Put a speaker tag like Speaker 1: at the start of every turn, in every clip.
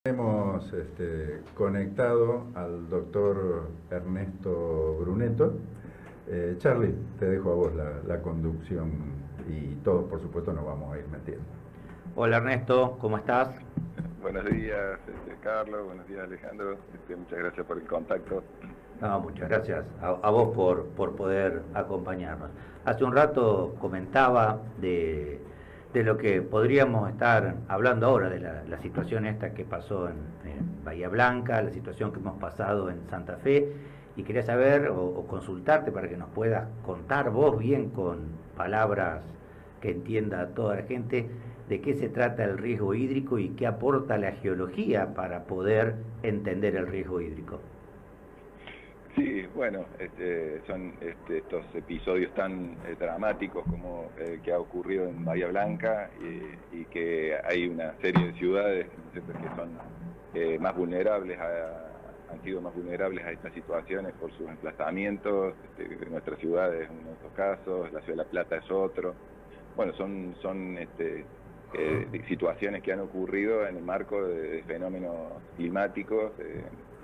Speaker 1: Hemos conectado al doctor Ernesto Brunetto. Charlie, te dejo a vos la conducción y todos, por supuesto, nos vamos a ir metiendo.
Speaker 2: Hola Ernesto, ¿cómo estás?
Speaker 3: Buenos días, Carlos, buenos días, Alejandro. Muchas gracias por el contacto.
Speaker 2: No, muchas gracias a vos por poder acompañarnos. Hace un rato comentaba de lo que podríamos estar hablando ahora, de la situación esta que pasó en Bahía Blanca, la situación que hemos pasado en Santa Fe, y quería saber o consultarte para que nos puedas contar vos bien con palabras que entienda toda la gente de qué se trata el riesgo hídrico y qué aporta la geología para poder entender el riesgo hídrico.
Speaker 3: Sí, bueno, son estos episodios tan dramáticos como que ha ocurrido en Bahía Blanca y que hay una serie de ciudades, ¿no?, que son más vulnerables han sido más vulnerables a estas situaciones por sus emplazamientos. Nuestra ciudad es uno de estos casos, la ciudad de La Plata es otro. Bueno, son situaciones que han ocurrido en el marco de fenómenos climáticos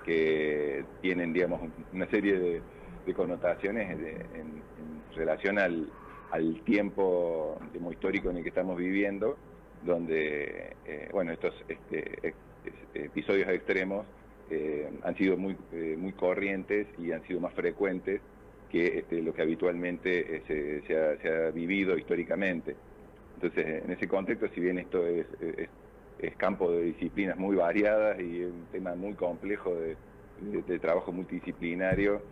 Speaker 3: que tienen, digamos, una serie de connotaciones en relación al tiempo, digamos, histórico en el que estamos viviendo, donde bueno, estos episodios extremos han sido muy corrientes y han sido más frecuentes que lo que habitualmente se ha vivido históricamente. Entonces, en ese contexto, si bien esto es campo de disciplinas muy variadas y es un tema muy complejo de trabajo multidisciplinario,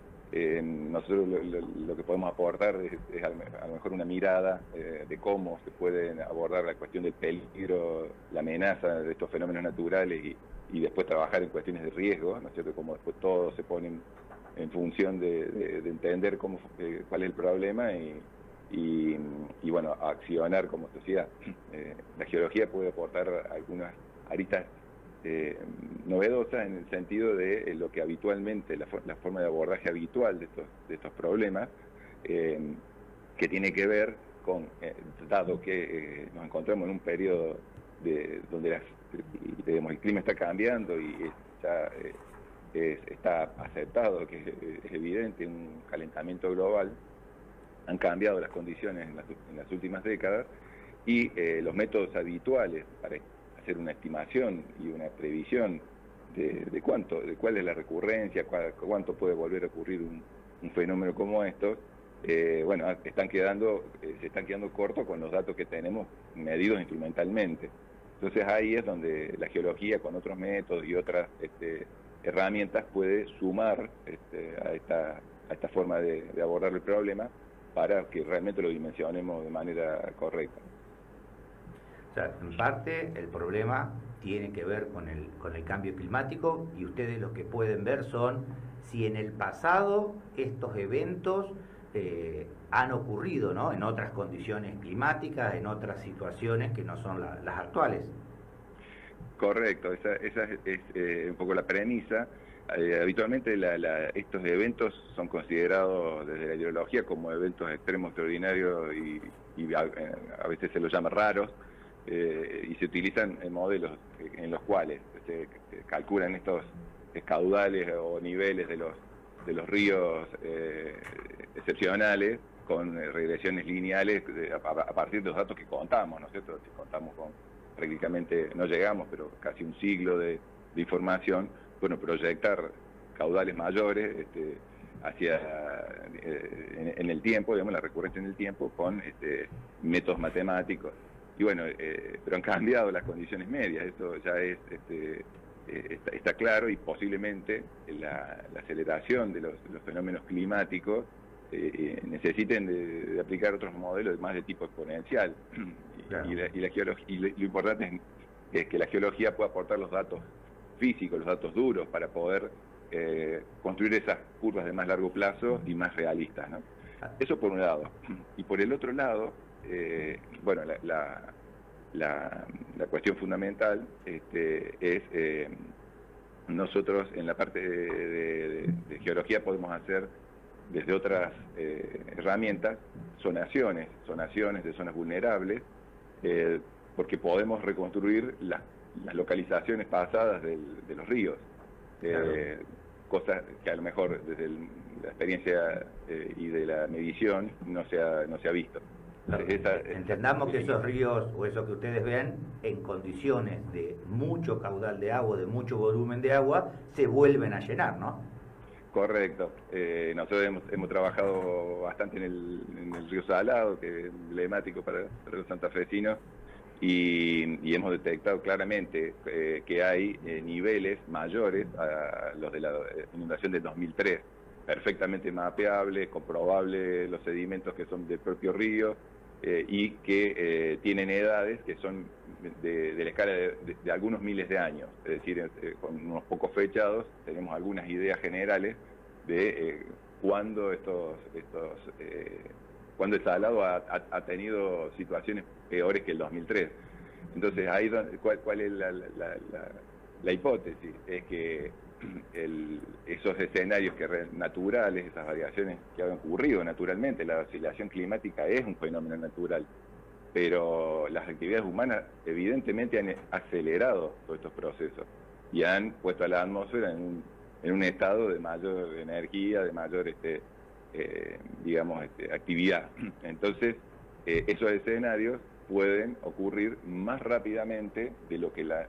Speaker 3: nosotros lo que podemos aportar es a lo mejor una mirada de cómo se puede abordar la cuestión del peligro, la amenaza de estos fenómenos naturales y después trabajar en cuestiones de riesgo, ¿no es cierto?, cómo después todos se ponen en función de entender cuál es el problema y bueno, accionar como sociedad. La geología puede aportar algunas aristas novedosas en el sentido de lo que habitualmente, la forma de abordaje habitual de estos problemas, que tiene que ver con, dado que nos encontramos en un periodo donde digamos, el clima está cambiando y ya está aceptado, que es evidente, un calentamiento global. Han cambiado las condiciones en las últimas décadas y los métodos habituales para hacer una estimación y una previsión de cuál es la recurrencia, cuánto puede volver a ocurrir un fenómeno como estos, bueno, se están quedando cortos con los datos que tenemos medidos instrumentalmente. Entonces ahí es donde la geología, con otros métodos y otras herramientas, puede sumar a esta forma de abordar el problema, para que realmente lo dimensionemos de manera correcta.
Speaker 2: O sea, en parte el problema tiene que ver con el cambio climático, y ustedes lo que pueden ver son si en el pasado estos eventos han ocurrido, ¿no?, en otras condiciones climáticas, en otras situaciones que no son las actuales.
Speaker 3: Correcto, esa es un poco la premisa. Habitualmente estos eventos son considerados desde la hidrología como eventos extremos extraordinarios y a veces se los llama raros, y se utilizan modelos en los cuales se calculan estos caudales o niveles de los ríos excepcionales con regresiones lineales a partir de los datos que contamos, ¿no es cierto? Si contamos con prácticamente, no llegamos, pero casi un siglo de información, bueno, proyectar caudales mayores en el tiempo, digamos, la recurrencia en el tiempo, con métodos matemáticos. Y bueno, pero han cambiado las condiciones medias, esto ya está claro, y posiblemente la aceleración de los fenómenos climáticos necesiten de aplicar otros modelos más de tipo exponencial. Claro. Y lo importante es que la geología pueda aportar los datos físicos, los datos duros, para poder construir esas curvas de más largo plazo y más realistas, ¿no? Eso por un lado. Y por el otro lado, bueno, la cuestión fundamental es nosotros en la parte de geología podemos hacer desde otras herramientas zonaciones de zonas vulnerables, porque podemos reconstruir las localizaciones pasadas de los ríos.
Speaker 2: Claro.
Speaker 3: Cosas que a lo mejor desde la experiencia y de la medición no se ha visto.
Speaker 2: Claro. Entendamos que esos ríos o eso que ustedes ven en condiciones de mucho caudal de agua, de mucho volumen de agua, se vuelven a llenar, ¿no?
Speaker 3: Correcto. Nosotros hemos trabajado bastante en el río Salado, que es emblemático para los santafesinos, y hemos detectado claramente que hay niveles mayores a los de la inundación del 2003, perfectamente mapeables, comprobables los sedimentos que son del propio río y que tienen edades que son de la escala de algunos miles de años, es decir, con unos pocos fechados tenemos algunas ideas generales de cuándo cuando el Salado ha tenido situaciones peores que el 2003. Entonces, ahí ¿cuál es la hipótesis? Es que esos escenarios naturales, esas variaciones que han ocurrido naturalmente, la oscilación climática es un fenómeno natural, pero las actividades humanas evidentemente han acelerado todos estos procesos y han puesto a la atmósfera en un estado de mayor energía, de mayor actividad. Entonces, esos escenarios pueden ocurrir más rápidamente de lo que le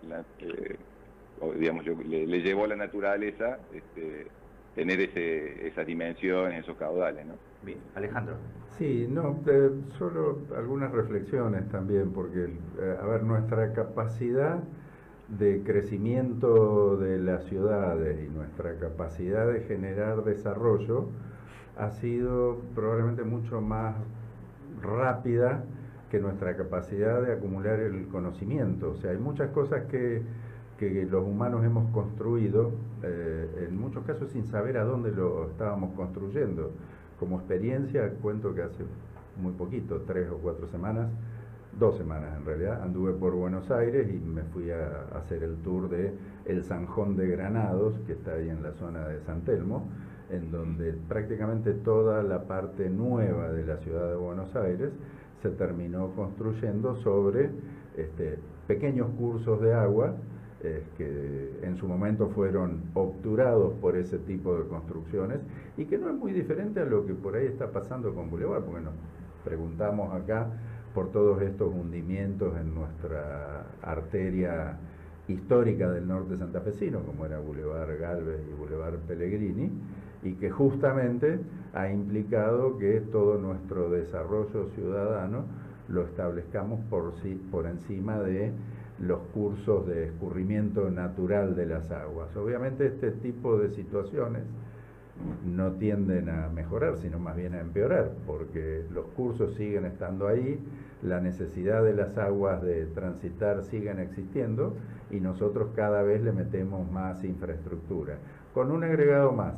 Speaker 3: llevó a la naturaleza tener esas dimensiones, esos caudales, ¿no?
Speaker 2: Bien, Alejandro.
Speaker 1: Sí, no, solo algunas reflexiones también, porque, a ver, nuestra capacidad de crecimiento de las ciudades y nuestra capacidad de generar desarrollo ha sido probablemente mucho más rápida que nuestra capacidad de acumular el conocimiento. O sea, hay muchas cosas que los humanos hemos construido, en muchos casos sin saber a dónde lo estábamos construyendo. Como experiencia, cuento que hace muy poquito, 3 o 4 semanas, 2 semanas en realidad, anduve por Buenos Aires y me fui a hacer el tour de el Zanjón de Granados, que está ahí en la zona de San Telmo, en donde prácticamente toda la parte nueva de la ciudad de Buenos Aires se terminó construyendo sobre pequeños cursos de agua que en su momento fueron obturados por ese tipo de construcciones y que no es muy diferente a lo que por ahí está pasando con Boulevard, porque nos preguntamos acá por todos estos hundimientos en nuestra arteria histórica del norte santafesino, como era Boulevard Galvez y Boulevard Pellegrini, y que justamente ha implicado que todo nuestro desarrollo ciudadano lo establezcamos por encima de los cursos de escurrimiento natural de las aguas. Obviamente este tipo de situaciones no tienden a mejorar, sino más bien a empeorar, porque los cursos siguen estando ahí, la necesidad de las aguas de transitar siguen existiendo y nosotros cada vez le metemos más infraestructura. Con un agregado más,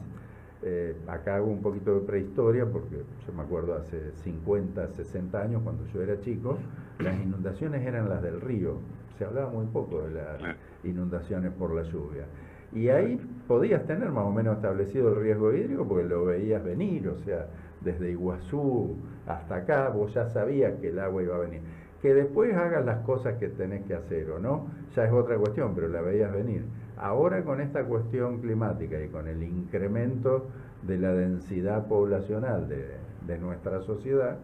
Speaker 1: acá hago un poquito de prehistoria, porque yo me acuerdo hace 50, 60 años, cuando yo era chico, las inundaciones eran las del río, se hablaba muy poco de las inundaciones por la lluvia. Y ahí podías tener más o menos establecido el riesgo hídrico porque lo veías venir, o sea, desde Iguazú hasta acá vos ya sabías que el agua iba a venir. Que después hagas las cosas que tenés que hacer o no, ya es otra cuestión, pero la veías venir. Ahora con esta cuestión climática y con el incremento de la densidad poblacional de nuestra sociedad,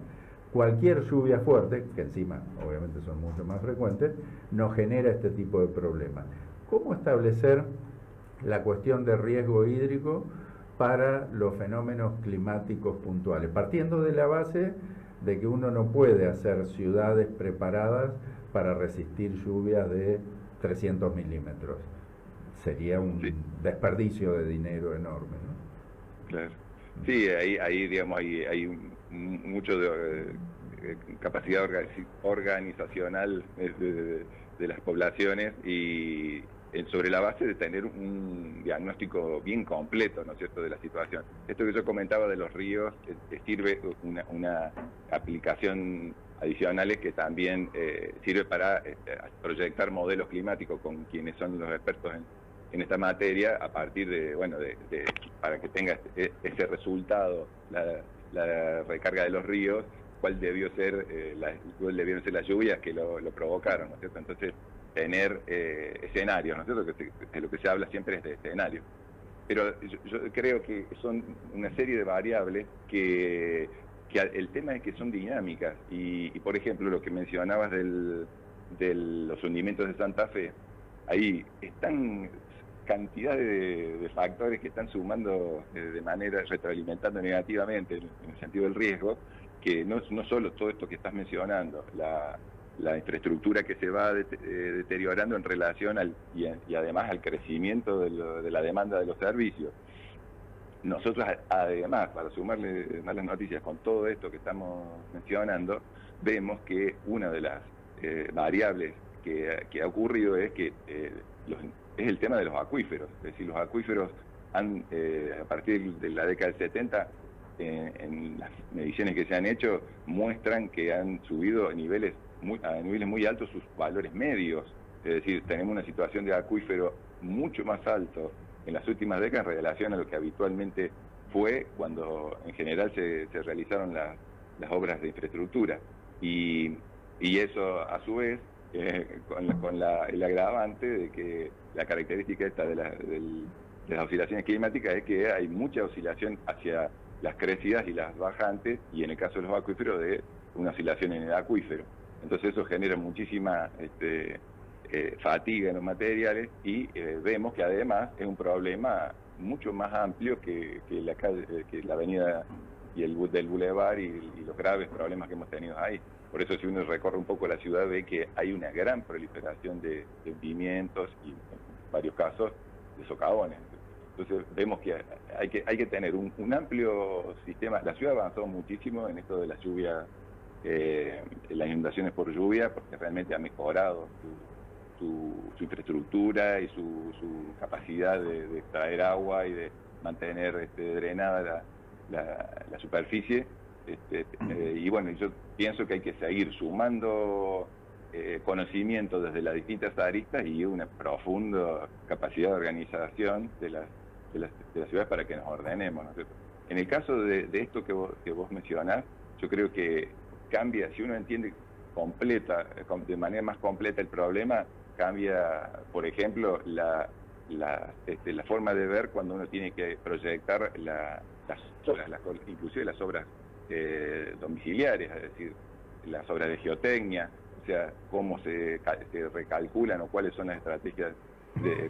Speaker 1: cualquier lluvia fuerte, que encima obviamente son mucho más frecuentes, nos genera este tipo de problemas. ¿Cómo establecer la cuestión de riesgo hídrico para los fenómenos climáticos puntuales? Partiendo de la base de que uno no puede hacer ciudades preparadas para resistir lluvias de 300 milímetros. Sería un desperdicio de dinero enorme, ¿no? Claro.
Speaker 3: Sí, ahí digamos, hay mucho de capacidad organizacional de las poblaciones y sobre la base de tener un diagnóstico bien completo, ¿no es cierto?, de la situación. Esto que yo comentaba de los ríos sirve una aplicación adicionales que también sirve para proyectar modelos climáticos con quienes son los expertos en esta materia, a partir para que tenga ese resultado, la recarga de los ríos, cuál debieron ser las lluvias que lo provocaron, ¿no es cierto? Entonces, tener escenarios, ¿no es cierto? De lo que se habla siempre es de escenarios. Pero yo creo que son una serie de variables que el tema es que son dinámicas. Y por ejemplo, lo que mencionabas de los hundimientos de Santa Fe, ahí están cantidad de factores que están sumando de manera, retroalimentando negativamente en el sentido del riesgo, que no solo todo esto que estás mencionando, la infraestructura que se va deteriorando en relación y además al crecimiento de la demanda de los servicios. Nosotros además, para sumarle malas noticias con todo esto que estamos mencionando, vemos que una de las variables que ha ocurrido es que es el tema de los acuíferos. Es decir, los acuíferos han, a partir de la década del 70, en las mediciones que se han hecho, muestran que han subido a niveles muy altos sus valores medios. Es decir, tenemos una situación de acuífero mucho más alto en las últimas décadas en relación a lo que habitualmente fue cuando en general se realizaron las obras de infraestructura. Y eso, a su vez, con el agravante de que la característica esta de las oscilaciones climáticas es que hay mucha oscilación hacia las crecidas y las bajantes, y en el caso de los acuíferos, de una oscilación en el acuífero. Entonces eso genera muchísima fatiga en los materiales, y vemos que además es un problema mucho más amplio que la avenida y del bulevar y los graves problemas que hemos tenido ahí. Por eso, si uno recorre un poco la ciudad, ve que hay una gran proliferación de hundimientos y, en varios casos, de socavones. Entonces vemos que hay que tener un amplio sistema. La ciudad avanzó muchísimo en esto de las lluvias, las inundaciones por lluvia, porque realmente ha mejorado su infraestructura y su capacidad de extraer agua y de mantener drenada la superficie. Y bueno, yo pienso que hay que seguir sumando conocimiento desde las distintas aristas y una profunda capacidad de organización de las ciudades para que nos ordenemos, ¿no es cierto? En el caso de esto que vos mencionás, yo creo que cambia, si uno entiende de manera más completa el problema, cambia, por ejemplo, la forma de ver cuando uno tiene que proyectar las obras, inclusive las obras domiciliarias, es decir, las obras de geotecnia, o sea, cómo se recalculan o cuáles son las estrategias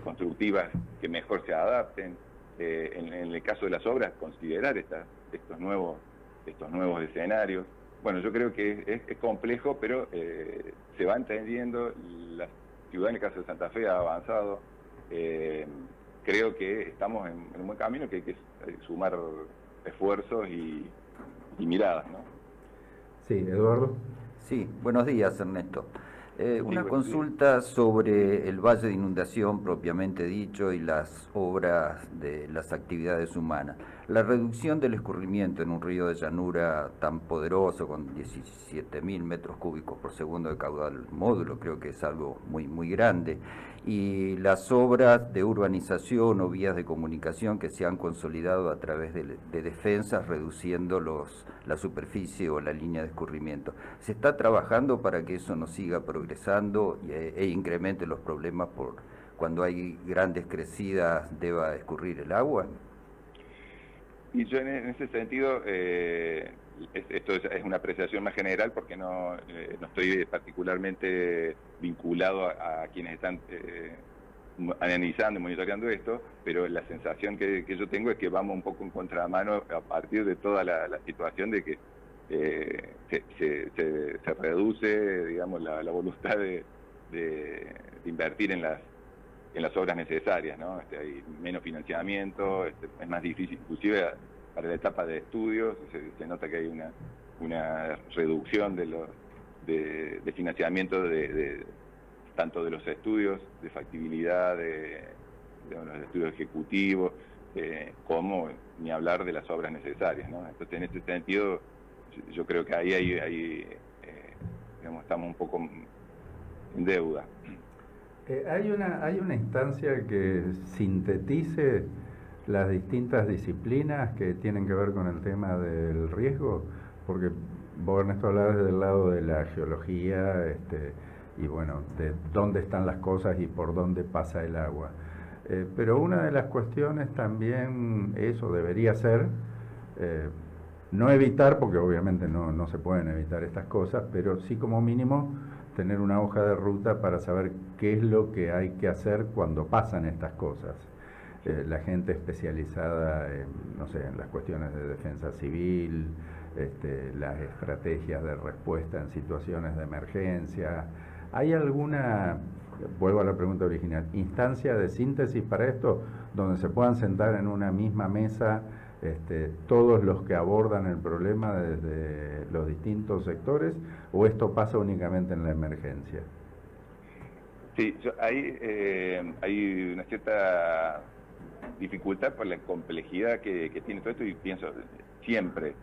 Speaker 3: constructivas que mejor se adapten. En el caso de las obras, considerar estos nuevos escenarios. Bueno, yo creo que es complejo, pero se va entendiendo. La ciudad, en el caso de Santa Fe, ha avanzado. Creo que estamos en un buen camino, que hay que sumar esfuerzos y miradas, ¿no?
Speaker 1: Sí, Eduardo.
Speaker 4: Sí, buenos días, Ernesto. Una consulta sobre el valle de inundación propiamente dicho y las obras de las actividades humanas. La reducción del escurrimiento en un río de llanura tan poderoso, con 17.000 metros cúbicos por segundo de caudal módulo, creo que es algo muy, muy grande. Y las obras de urbanización o vías de comunicación que se han consolidado a través de defensas, reduciendo la superficie o la línea de escurrimiento. ¿Se está trabajando para que eso no siga progresando e incremente los problemas por cuando hay grandes crecidas deba escurrir el agua?
Speaker 3: Y yo en ese sentido, esto es una apreciación más general, porque no estoy particularmente vinculado a quienes están analizando y monitoreando esto, pero la sensación que yo tengo es que vamos un poco en contramano a partir de toda la situación de que se reduce, digamos, la voluntad de invertir en las obras necesarias, ¿no? Hay menos financiamiento, es más difícil, inclusive para la etapa de estudios, se nota que hay una reducción de financiamiento tanto de los estudios de factibilidad, de los estudios ejecutivos, como ni hablar de las obras necesarias, ¿no? Entonces, en este sentido, yo creo que ahí digamos, estamos un poco en deuda.
Speaker 1: ¿Hay una instancia que sintetice las distintas disciplinas que tienen que ver con el tema del riesgo? Porque vos, Ernesto, hablabas del lado de la geología, bueno, de dónde están las cosas y por dónde pasa el agua. Pero una de las cuestiones también, eso debería ser, no evitar, porque obviamente no se pueden evitar estas cosas, pero sí como mínimo tener una hoja de ruta para saber qué es lo que hay que hacer cuando pasan estas cosas. La gente especializada no sé, en las cuestiones de defensa civil, las estrategias de respuesta en situaciones de emergencia. ¿Hay alguna, vuelvo a la pregunta original, instancia de síntesis para esto, donde se puedan sentar en una misma mesa todos los que abordan el problema desde los distintos sectores, o esto pasa únicamente en la emergencia?
Speaker 3: Sí, hay una cierta dificultad por la complejidad que tiene todo esto, y pienso siempre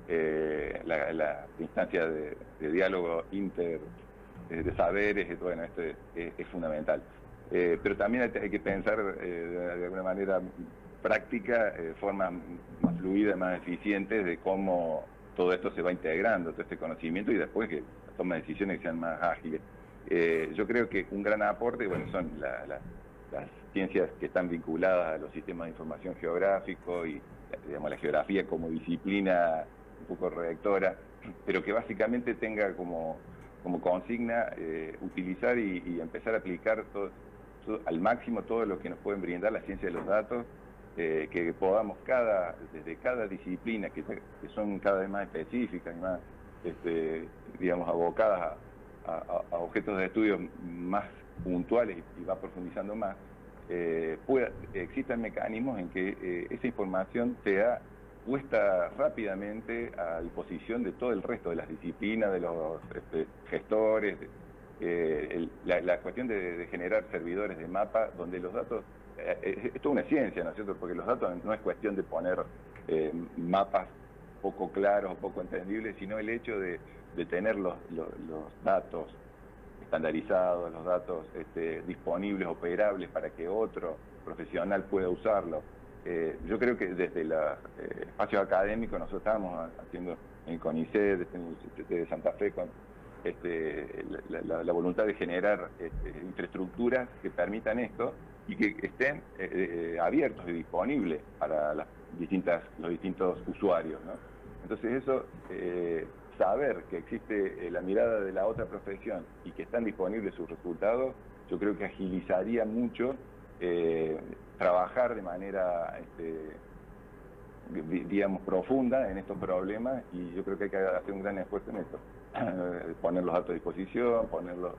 Speaker 3: la instancia de diálogo de saberes, bueno, esto es fundamental. Pero también hay que pensar de alguna manera práctica, formas más fluidas, más eficientes de cómo todo esto se va integrando, todo este conocimiento, y después que toma decisiones que sean más ágiles. Yo creo que un gran aporte, bueno, son las ciencias que están vinculadas a los sistemas de información geográfico y, digamos, la geografía como disciplina un poco rectora, pero que básicamente tenga como consigna utilizar y empezar a aplicar al máximo todo lo que nos pueden brindar la ciencia de los datos, que podamos desde cada disciplina, que son cada vez más específicas y más, digamos, abocadas a objetos de estudio más puntuales y va profundizando más, existan mecanismos en que esa información sea puesta rápidamente a disposición de todo el resto de las disciplinas, de los gestores, la cuestión de generar servidores de mapa donde los datos, es toda una ciencia, ¿no es cierto? Porque los datos no es cuestión de poner mapas poco claros o poco entendibles, sino el hecho de tener los datos estandarizados, los datos disponibles, operables, para que otro profesional pueda usarlo. Yo creo que desde el espacio académico nosotros estamos haciendo en el CONICET, en el CTT de Santa Fe, con la voluntad de generar infraestructuras que permitan esto y que estén abiertos y disponibles para los distintos usuarios, ¿no? Entonces eso, saber que existe la mirada de la otra profesión y que están disponibles sus resultados, yo creo que agilizaría mucho trabajar de manera, digamos, profunda en estos problemas, y yo creo que hay que hacer un gran esfuerzo en esto. Poner los datos a disposición, ponerlos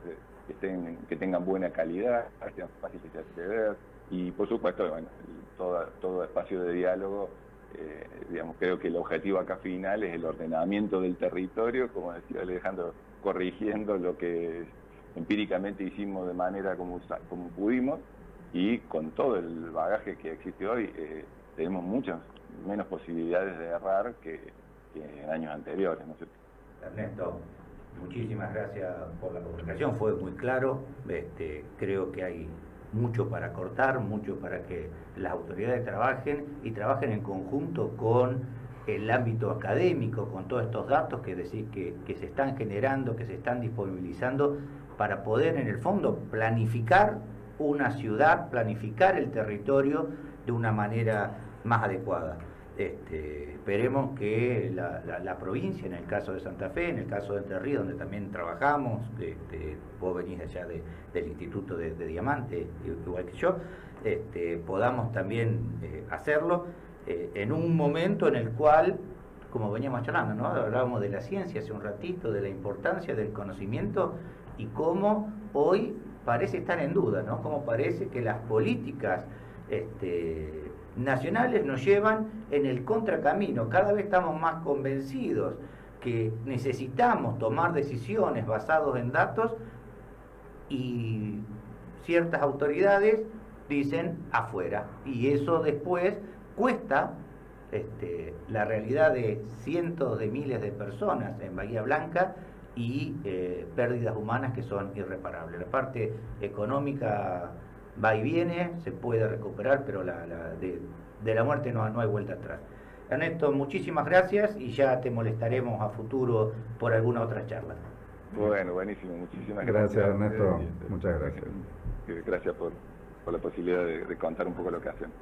Speaker 3: que tengan buena calidad, que sean fáciles de acceder, y por supuesto, bueno, todo espacio de diálogo. Digamos, creo que el objetivo acá final es el ordenamiento del territorio, como decía Alejandro, corrigiendo lo que empíricamente hicimos de manera como pudimos, y con todo el bagaje que existe hoy, tenemos muchas menos posibilidades de errar que en años anteriores, ¿no es cierto?
Speaker 2: Ernesto, muchísimas gracias por la comunicación, fue muy claro. Creo que hay mucho para cortar, mucho para que las autoridades trabajen en conjunto con el ámbito académico, con todos estos datos que decís que se están generando, que se están disponibilizando, para poder en el fondo planificar una ciudad, planificar el territorio de una manera más adecuada. Esperemos que la provincia, en el caso de Santa Fe, en el caso de Entre Ríos, donde también trabajamos, vos venís allá del Instituto de Diamante, igual que yo, podamos también hacerlo en un momento en el cual, como veníamos charlando, ¿no? Hablábamos de la ciencia hace un ratito, de la importancia del conocimiento, y cómo hoy parece estar en duda, ¿no? Cómo parece que las políticas nacionales nos llevan en el contracamino. Cada vez estamos más convencidos que necesitamos tomar decisiones basadas en datos, y ciertas autoridades dicen afuera, y eso después cuesta la realidad de cientos de miles de personas en Bahía Blanca, y pérdidas humanas que son irreparables. La parte económica va y viene, se puede recuperar, pero de la muerte no hay vuelta atrás. Ernesto, muchísimas gracias, y ya te molestaremos a futuro por alguna otra charla.
Speaker 3: Bueno, buenísimo, muchísimas
Speaker 1: gracias.
Speaker 3: gracias.
Speaker 1: Ernesto, muchas gracias.
Speaker 3: Gracias por la posibilidad de contar un poco lo que hacemos.